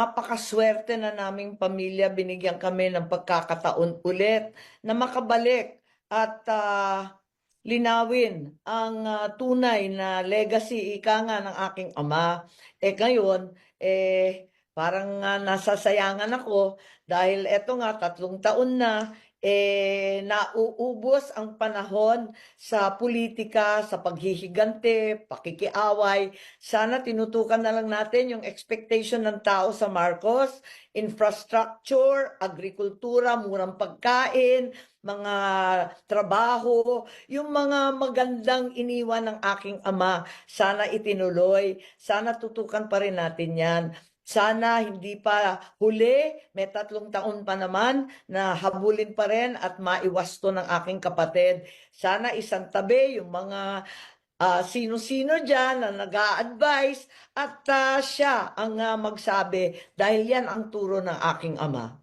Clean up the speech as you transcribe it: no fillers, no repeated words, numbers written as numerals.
napakaswerte na naming pamilya, binigyan kami ng pagkakataon ulit na makabalik at linawin ang tunay na legacy, ika nga ng aking ama. Ngayon, parang nasasayangan ako dahil eto nga 3 taon na, nauubos ang panahon sa politika, sa paghihigante, pakikiaway. Sana tinutukan na lang natin yung expectation ng tao sa Marcos, infrastructure, agrikultura, murang pagkain, mga trabaho, yung mga magandang iniwan ng aking ama, sana itinuloy, sana tutukan pa rin natin yan. Sana hindi pa huli, may 3 taon pa naman na habulin pa rin at maiwasto ng aking kapatid. Sana isang tabi yung mga sino-sino dyan na nag-a-advise at siya ang magsabi dahil yan ang turo ng aking ama.